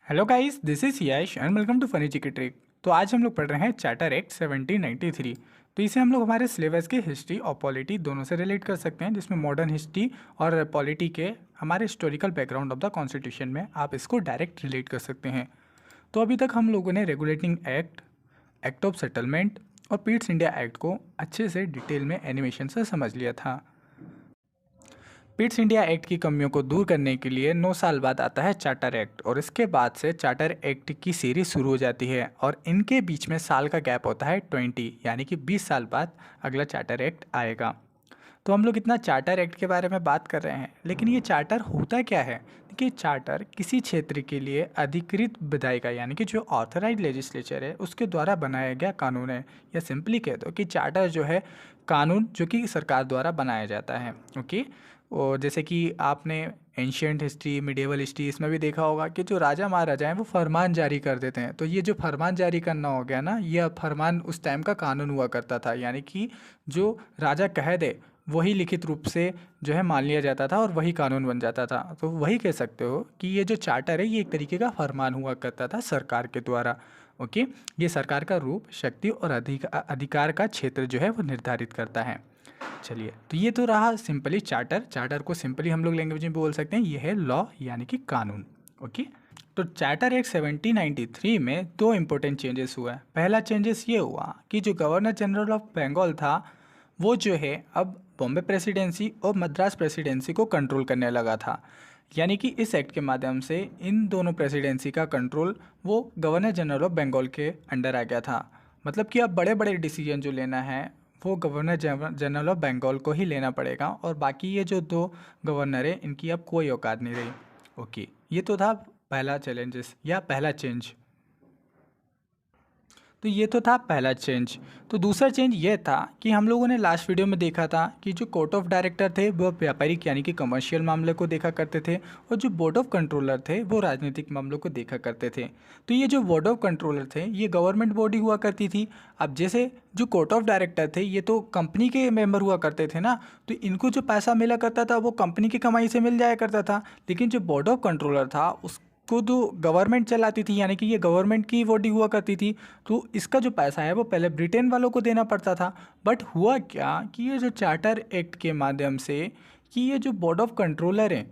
Hello guys, this is Yash and welcome to funny GK trick. तो आज हम लोग पढ़ रहे हैं चार्टर एक्ट 1793। तो इसे हम लोग हमारे सिलेबस के हिस्ट्री और पॉलिटी दोनों से रिलेट कर सकते हैं, जिसमें मॉडर्न हिस्ट्री और पॉलिटी के हमारे historical background of the constitution में आप इसको डायरेक्ट रिलेट कर सकते हैं। तो अभी तक हम लोगों ने regulating act, act of settlement और पीट्स इंडिया एक्ट को अच्छे से डिटेल में एनिमेशन से समझ लिया था। पिट्स इंडिया एक्ट की कमियों को दूर करने के लिए 9 साल बाद आता है चार्टर एक्ट, और इसके बाद से चार्टर एक्ट की सीरीज शुरू हो जाती है और इनके बीच में साल का गैप होता है 20, यानी कि 20 साल बाद अगला चार्टर एक्ट आएगा। तो हम लोग इतना चार्टर एक्ट के बारे में बात कर रहे हैं, लेकिन ये चार्टर होता क्या है? देखिए, चार्टर किसी क्षेत्र के लिए अधिकृत विधायिका यानी कि जो ऑथराइज लेजिस्लेचर है उसके द्वारा बनाया गया कानून है, या सिंपली कह दो कि चार्टर जो है कानून जो कि सरकार द्वारा बनाया जाता है। ओके। और जैसे कि आपने एंशियंट हिस्ट्री, मिडिएवल हिस्ट्री, इसमें भी देखा होगा कि जो राजा महाराजा हैं वो फरमान जारी कर देते हैं। तो ये जो फरमान जारी करना हो गया ना, ये फरमान उस टाइम का कानून हुआ करता था, यानी कि जो राजा कह दे वही लिखित रूप से जो है मान लिया जाता था और वही कानून बन जाता था। तो वही कह सकते हो कि ये जो चार्टर है ये एक तरीके का फरमान हुआ करता था सरकार के द्वारा। ओके। ये सरकार का रूप, शक्ति और अधिकार का क्षेत्र जो है वो निर्धारित करता है। चलिए, तो ये तो रहा सिंपली चार्टर। चार्टर को सिंपली हम लोग लैंग्वेज में बोल सकते हैं ये है लॉ, यानी कि कानून। ओके। तो चार्टर एक्ट 1793 में दो इम्पोर्टेंट चेंजेस हुआ है। पहला चेंजेस ये हुआ कि जो गवर्नर जनरल ऑफ बंगाल था वो जो है अब बॉम्बे प्रेसिडेंसी और मद्रास प्रेसिडेंसी को कंट्रोल करने लगा था। यानी कि इस एक्ट के माध्यम से इन दोनों प्रेसिडेंसी का कंट्रोल वो गवर्नर जनरल ऑफ बंगाल के अंडर आ गया था। मतलब कि अब बड़े बड़े डिसीजन जो लेना है वो गवर्नर जनरल ऑफ बंगाल को ही लेना पड़ेगा, और बाकी ये जो दो गवर्नर है इनकी अब कोई औकात नहीं रही। ओके, ये तो था पहला चैलेंजेस या पहला चेंज। तो ये तो था पहला चेंज। तो दूसरा चेंज ये था कि हम लोगों ने लास्ट वीडियो में देखा था कि जो कोर्ट ऑफ डायरेक्टर थे वो व्यापारिक यानी कि कमर्शियल मामले को देखा करते थे, और जो बोर्ड ऑफ कंट्रोलर थे वो राजनीतिक मामलों को देखा करते थे। तो ये जो बोर्ड ऑफ कंट्रोलर थे ये गवर्नमेंट बॉडी हुआ करती थी। अब जैसे जो कोर्ट ऑफ डायरेक्टर थे ये तो कंपनी के मेंबर हुआ करते थे ना, तो इनको जो पैसा मिला करता था वो कंपनी की कमाई से मिल जाया करता था। लेकिन जो बोर्ड ऑफ कंट्रोलर था उस को तो गवर्नमेंट चलाती थी, यानी कि ये गवर्नमेंट की बॉडी हुआ करती थी। तो इसका जो पैसा है वो पहले ब्रिटेन वालों को देना पड़ता था। बट हुआ क्या कि ये जो चार्टर एक्ट के माध्यम से कि ये जो बोर्ड ऑफ कंट्रोलर हैं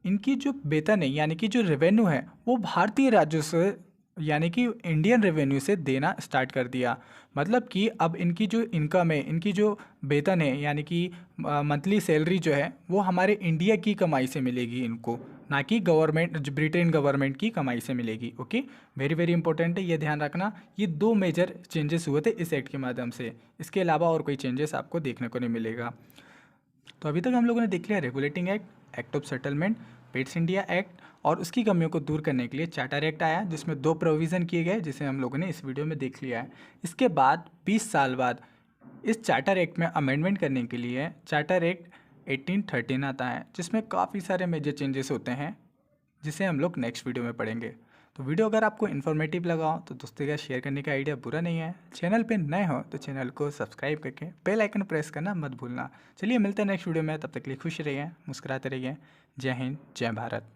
इनकी जो वेतन है यानी कि जो रेवेन्यू है वो भारतीय राज्यों से यानी कि इंडियन रेवेन्यू से देना स्टार्ट कर दिया। मतलब कि अब इनकी जो इनकम है, इनकी जो वेतन है यानी कि मंथली सैलरी जो है वो हमारे इंडिया की कमाई से मिलेगी इनको, ना कि गवर्नमेंट ब्रिटेन गवर्नमेंट की कमाई से मिलेगी। ओके, वेरी वेरी इंपॉर्टेंट है, ये ध्यान रखना। ये दो मेजर चेंजेस हुए थे इस एक्ट के माध्यम से, इसके अलावा और कोई चेंजेस आपको देखने को नहीं मिलेगा। तो अभी तक हम लोगों ने देख लिया regulating act, act of settlement, Pitt's India act, और उसकी कमियों को दूर करने के लिए चार्टर एक्ट आया जिसमें दो प्रोविज़न किए गए जिसे हम लोगों ने इस वीडियो में देख लिया है। इसके बाद 20 साल बाद इस चार्टर एक्ट में अमेंडमेंट करने के लिए चार्टर एक्ट 1813 आता है, जिसमें काफ़ी सारे मेजर चेंजेस होते हैं जिसे हम लोग नेक्स्ट वीडियो में पढ़ेंगे। तो वीडियो अगर आपको इन्फॉर्मेटिव लगा हो तो दोस्तों का शेयर करने का आइडिया बुरा नहीं है। चैनल पे नए हो तो चैनल को सब्सक्राइब करके बेल आइकन प्रेस करना मत भूलना। चलिए मिलते हैं नेक्स्ट वीडियो में, तब तक के लिए खुश रहिए, मुस्कुराते रहिए। जय हिंद, जय भारत।